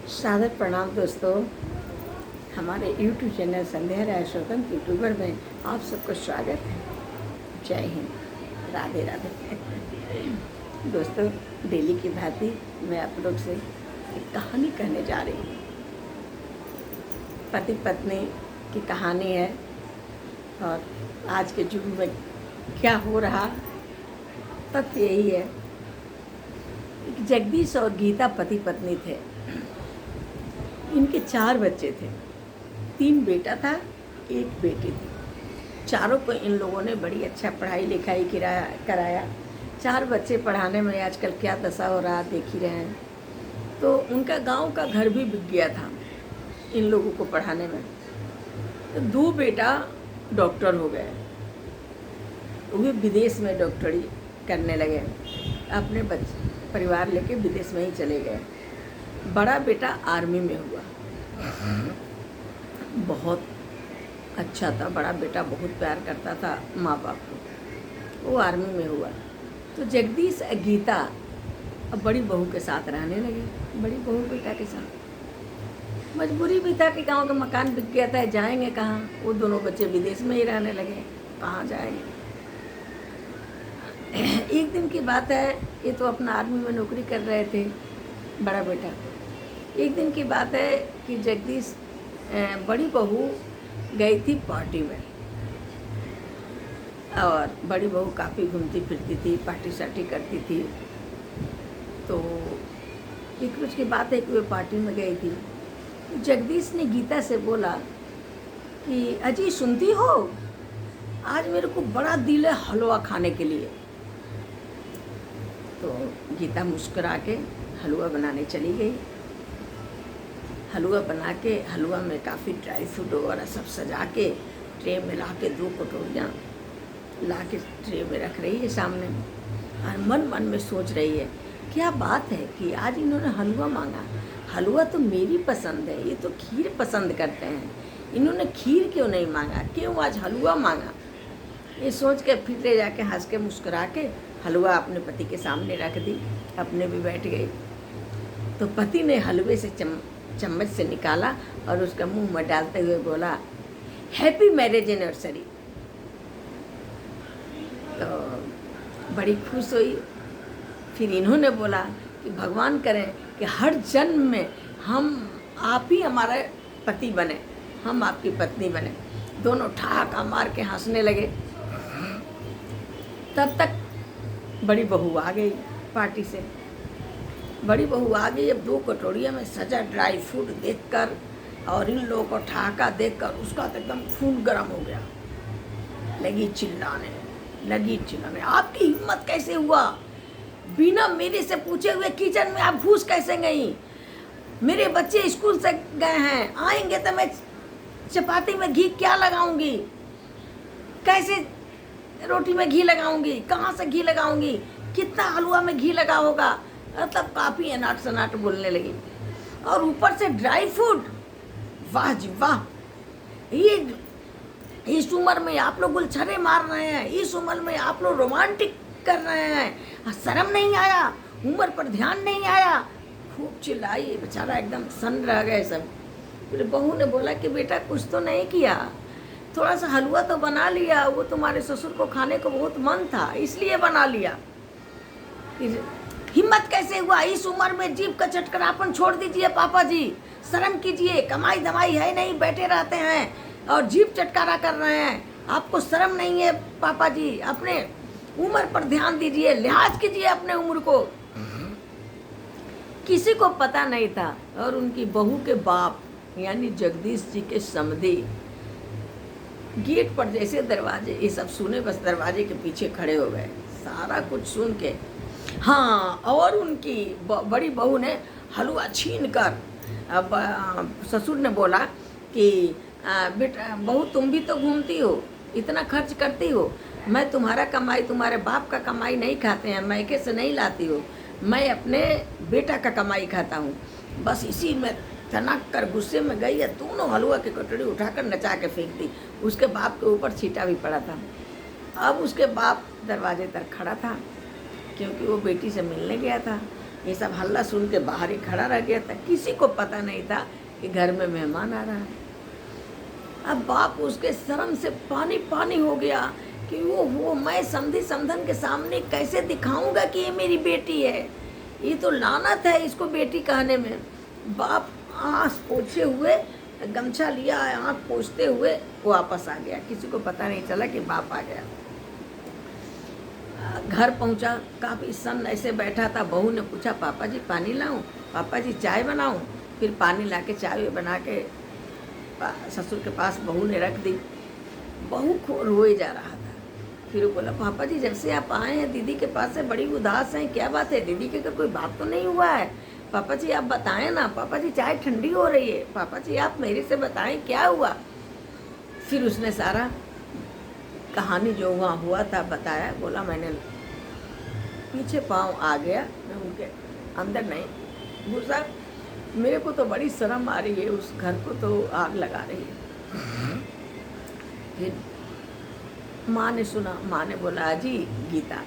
सादर प्रणाम दोस्तों। हमारे YouTube चैनल संध्या राय स्वतंत्र यूट्यूबर में आप सबका स्वागत है। जय हिंद, राधे राधे। दोस्तों, डेली की भांति मैं आप लोग से एक कहानी कहने जा रही हूँ। पति पत्नी की कहानी है और आज के युग में क्या हो रहा तथ्य यही है। जगदीश और गीता पति पत्नी थे। इनके 4 बच्चे थे, 3 बेटा था, 1 बेटी थी। चारों को इन लोगों ने बड़ी अच्छा पढ़ाई लिखाई कराया। 4 बच्चे पढ़ाने में आजकल क्या दशा हो रहा देख ही रहे हैं। तो उनका गांव का घर भी बिक गया था इन लोगों को पढ़ाने में। तो 2 बेटा डॉक्टर हो गए, वे विदेश में डॉक्टरी करने लगे, अपने बच्चे परिवार लेके विदेश में ही चले गए। बड़ा बेटा आर्मी में हुआ, बहुत अच्छा था। बड़ा बेटा बहुत प्यार करता था माँ बाप को, वो आर्मी में हुआ। तो जगदीश और गीता अब बड़ी बहू के साथ रहने लगे, बड़ी बहू बेटा के साथ। मजबूरी भी था कि गाँव का मकान बिक गया था, जाएंगे कहाँ। वो दोनों बच्चे विदेश में ही रहने लगे, कहाँ जाएंगे। एक दिन की बात है, ये तो अपना आर्मी में नौकरी कर रहे थे बड़ा बेटा। एक दिन की बात है कि जगदीश बड़ी बहू गई थी पार्टी में, और बड़ी बहू काफ़ी घूमती फिरती थी, पार्टी सार्टी करती थी। तो एक रोज की बात है कि वे पार्टी में गई थी। जगदीश ने गीता से बोला कि अजी सुनती हो, आज मेरे को बड़ा दिल है हलवा खाने के लिए। तो गीता मुस्कुरा के हलवा बनाने चली गई। हलवा बना के, हलवा में काफ़ी ड्राई फ्रूट वगैरह सब सजा के ट्रे में ला के 2 कटोरियाँ ला के ट्रे में रख रही है सामने, और मन मन में सोच रही है क्या बात है कि आज इन्होंने हलवा मांगा। हलवा तो मेरी पसंद है, ये तो खीर पसंद करते हैं, इन्होंने खीर क्यों नहीं मांगा, क्यों आज हलवा मांगा। ये सोच के फिर ले जाके हंस के मुस्कुरा के हलवा अपने पति के सामने रख दी, अपने भी बैठ गई। तो पति ने हलवे से चम्मच से निकाला और उसका मुंह में डालते हुए बोला, हैप्पी मैरिज एनिवर्सरी। तो बड़ी खुश हुई। फिर इन्होंने बोला कि भगवान करें कि हर जन्म में आप ही हमारे पति बने, हम आपकी पत्नी बने। दोनों ठहाका मार के हंसने लगे। तब तक बड़ी बहू आ गई पार्टी से। बड़ी बहू आ गई, अब 2 कटोरियों में सजा ड्राई फ्रूट देखकर और इन लोगों को ठहाका देखकर उसका तो एकदम खून गर्म हो गया। लगी चिल्लाने, आपकी हिम्मत कैसे हुआ, बिना मेरे से पूछे हुए किचन में आप घुस कैसे गई। मेरे बच्चे स्कूल से गए हैं, आएंगे तो मैं चपाती में घी क्या लगाऊंगी, कैसे रोटी में घी लगाऊंगी, कहाँ से घी लगाऊंगी, कितना हलवा में घी लगा होगा। मतलब काफ़ी अनाट शनाट बोलने लगी। और ऊपर से ड्राई फ्रूट, वाह जी वाह, ये इस उम्र में आप लोग गुलछरे मार रहे हैं, इस उम्र में आप लोग रोमांटिक कर रहे हैं, शर्म नहीं आया, उम्र पर ध्यान नहीं आया। खूब चिल्लाई, बेचारा एकदम सन्न रह गए सब। फिर बहू ने बोला कि बेटा कुछ तो नहीं किया, थोड़ा सा हलवा तो बना लिया, वो तुम्हारे ससुर को खाने को बहुत मन था इसलिए बना लिया। हिम्मत कैसे हुआ, इस उम्र में जीभ का चटकरापन छोड़ दीजिए पापा जी, शर्म कीजिए, कमाई धमाई है नहीं, बैठे रहते हैं और जीभ चटकारा कर रहे हैं, आपको शर्म नहीं है पापा जी, अपने उम्र पर ध्यान दीजिए, लिहाज कीजिए अपने उम्र को। किसी को पता नहीं था। और उनकी बहू के बाप यानी जगदीश जी के समधी गेट पर जैसे दरवाजे ये सब सुने, बस दरवाजे के पीछे खड़े हो गए सारा कुछ सुन के। हाँ, और उनकी बड़ी बहू ने हलवा छीन कर ससुर ने बोला कि बेटा बहू तुम भी तो घूमती हो, इतना खर्च करती हो, मैं तुम्हारा कमाई, तुम्हारे बाप का कमाई नहीं खाते हैं, मैके से नहीं लाती हो, मैं अपने बेटा का कमाई खाता हूँ। बस इसी में तनक कर गुस्से में गई है, दोनों हलवा की कटोरी उठाकर नचा के फेंक दी। उसके बाप के ऊपर छींटा भी पड़ा था। अब उसके बाप दरवाजे तक खड़ा था क्योंकि वो बेटी से मिलने गया था। ये सब हल्ला सुन के बाहर ही खड़ा रह गया था। किसी को पता नहीं था कि घर में मेहमान आ रहा है। अब बाप उसके शर्म से पानी पानी हो गया कि वो मैं समधी समधन के सामने कैसे दिखाऊंगा कि ये मेरी बेटी है। ये तो लानत है इसको बेटी कहने में। बाप आँख पोछे हुए, गमछा लिया, आँख पोछते हुए वापस आ गया। किसी को पता नहीं चला कि बाप आ गया। घर पहुंचा, काफ़ी सन ऐसे बैठा था। बहू ने पूछा, पापा जी पानी लाऊं, पापा जी चाय बनाऊं। फिर पानी ला के चाय बना के ससुर के पास बहू ने रख दी। बहू रोए जा रहा था। फिर वो बोला, पापा जी जब से आप आए हैं दीदी के पास से बड़ी उदास हैं, क्या बात है? दीदी के कोई बात तो नहीं हुआ है? पापा जी आप बताएं ना, पापा जी चाय ठंडी हो रही है, पापा जी आप मेरे से बताएं क्या हुआ। फिर उसने सारा कहानी जो वहाँ हुआ था बताया। बोला, मैंने पीछे पाँव आ गया, मैं उनके अंदर नहीं घुसा। मेरे को तो बड़ी शर्म आ रही है, उस घर को तो आग लगा रही है। फिर माँ ने सुना, माँ ने बोला, अजी गीता,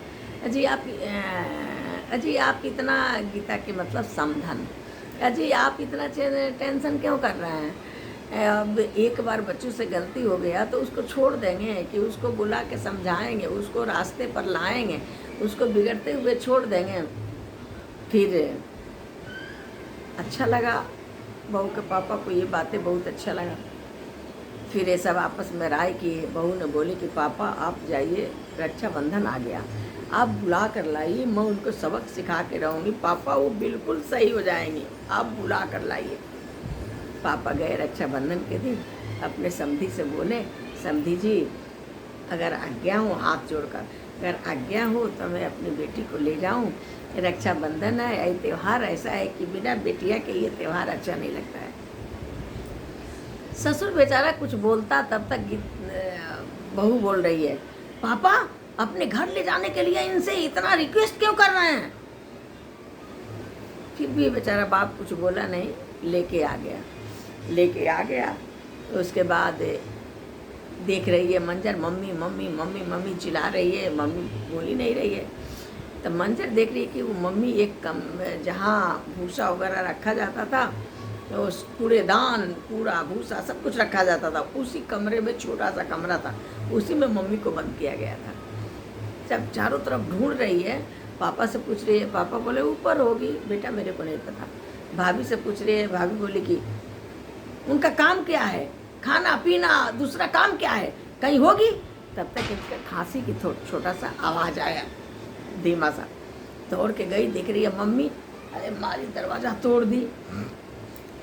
अजी आप इतना, गीता के मतलब समधन, अजी आप इतना टेंशन क्यों कर रहे हैं? अब एक बार बच्चों से गलती हो गया तो उसको छोड़ देंगे कि उसको बुला के समझाएंगे, उसको रास्ते पर लाएंगे, उसको बिगड़ते हुए छोड़ देंगे। फिर अच्छा लगा बहू के पापा को, ये बातें बहुत अच्छा लगा। फिर ये सब आपस में राय किए। बहू ने बोली कि पापा आप जाइए, रक्षाबंधन आ गया, आप बुला कर लाइए, मैं उनको सबक सिखा के रहूँगी। पापा वो बिल्कुल सही हो जाएंगे, आप बुला कर लाइए। पापा गए रक्षाबंधन के दिन, अपने समधी से बोले, समधी जी अगर आज्ञा हो, हाथ जोड़कर अगर आज्ञा हो तो मैं अपनी बेटी को ले जाऊं। रक्षाबंधन है, ये त्यौहार ऐसा है कि बिना बेटिया के ये त्यौहार अच्छा नहीं लगता है। ससुर बेचारा कुछ बोलता, तब तक बहू बोल रही है, पापा अपने घर ले जाने के लिए इनसे इतना रिक्वेस्ट क्यों कर रहे हैं? फिर भी बेचारा बाप कुछ बोला नहीं, लेके आ गया। तो उसके बाद देख रही है मंजर, मम्मी मम्मी मम्मी मम्मी चिल्ला रही है, मम्मी बोल ही नहीं रही है। तो मंजर देख रही है कि वो मम्मी एक जहाँ भूसा वगैरह रखा जाता था, तो उस कूड़ेदान, कूड़ा भूसा सब कुछ रखा जाता था, उसी कमरे में छोटा सा कमरा था, उसी में मम्मी को बंद किया गया था। जब चारों तरफ ढूंढ रही है, पापा से पूछ रही है, पापा बोले ऊपर होगी, बेटा मेरे को नहीं पता। भाभी से पूछ रही है, भाभी बोली कि उनका काम क्या है, खाना पीना, दूसरा काम क्या है, कहीं होगी। तब तक इसका खांसी की छोटा सा आवाज़ आया, धीमा सा। दौड़ के गई, देख रही है मम्मी, अरे मारी दरवाज़ा तोड़ दी,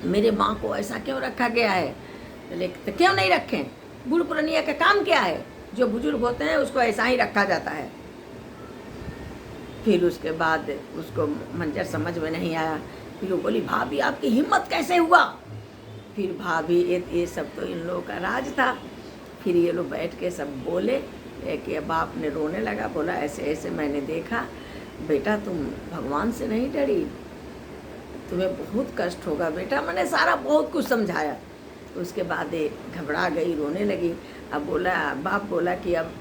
मेरे माँ को ऐसा क्यों रखा गया है? तो क्यों नहीं रखें, बूढ़ पुरानिया का काम क्या है? जो बुजुर्ग होते हैं उसको ऐसा ही रखा जाता है। फिर उसके बाद उसको मंजर समझ में नहीं आया। फिर वो बोली, भाभी आपकी हिम्मत कैसे हुआ? फिर भाभी, ये सब तो इन लोगों का राज था। फिर ये लोग बैठ के सब बोले कि बाप ने रोने लगा, बोला ऐसे ऐसे मैंने देखा, बेटा तुम भगवान से नहीं डरी, तुम्हें बहुत कष्ट होगा बेटा। मैंने सारा बहुत कुछ समझाया। उसके बाद घबरा गई, रोने लगी। अब बाप बोला कि अब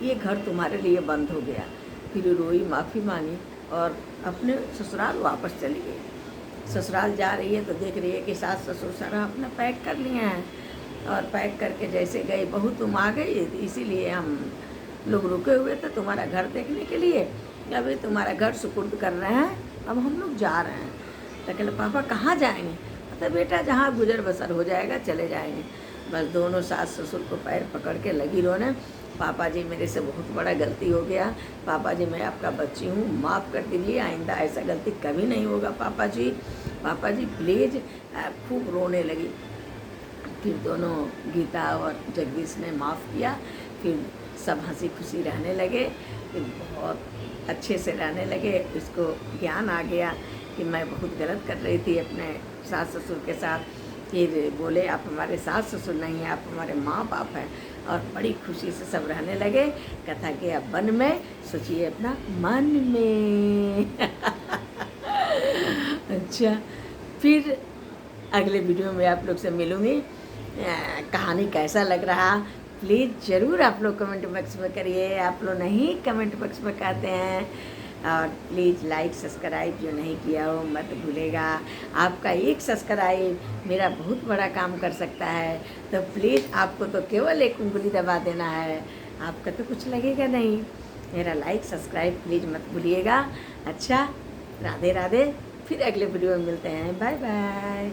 ये घर तुम्हारे लिए बंद हो गया। फिर रोई, माफ़ी मांगी और अपने ससुराल वापस चली गई। ससुराल जा रही है तो देख रही है कि सास ससुर सारा अपना पैक कर लिए हैं, और पैक करके जैसे गई, बहू तुम आ गई, इसीलिए हम लोग रुके हुए थे तुम्हारा घर देखने के लिए, अभी तुम्हारा घर सुपुर्द कर रहे हैं, अब हम लोग जा रहे हैं। तो कहले, पापा कहाँ जाएंगे? तो बेटा जहाँ गुजर बसर हो जाएगा चले जाएंगे। बस दोनों सास ससुर को पैर पकड़ के लगी रोने, पापा जी मेरे से बहुत बड़ा गलती हो गया, पापा जी मैं आपका बच्ची हूँ, माफ़ कर दीजिए, आइंदा ऐसा गलती कभी नहीं होगा पापा जी प्लीज़। खूब रोने लगी। फिर दोनों गीता और जगदीश ने माफ़ किया। फिर सब हंसी खुशी रहने लगे, फिर बहुत अच्छे से रहने लगे। इसको ज्ञान आ गया कि मैं बहुत गलत कर रही थी अपने सास ससुर के साथ। फिर बोले, आप हमारे सास ससुर नहीं हैं, आप हमारे माँ बाप हैं, और बड़ी खुशी से सब रहने लगे। कथा के अब वन में, सोचिए अपना मन में। अच्छा, फिर अगले वीडियो में आप लोग से मिलूँगी। कहानी कैसा लग रहा प्लीज़ ज़रूर आप लोग कमेंट बॉक्स में करिए। आप लोग नहीं कमेंट बॉक्स में कहते हैं और प्लीज़ लाइक सब्सक्राइब जो नहीं किया हो मत भूलेगा। आपका एक सब्सक्राइब मेरा बहुत बड़ा काम कर सकता है, तो प्लीज़ आपको तो केवल एक उंगली दबा देना है, आपका तो कुछ लगेगा नहीं। मेरा लाइक सब्सक्राइब प्लीज़ मत भूलिएगा। अच्छा, राधे राधे, फिर अगले वीडियो में मिलते हैं। Bye bye.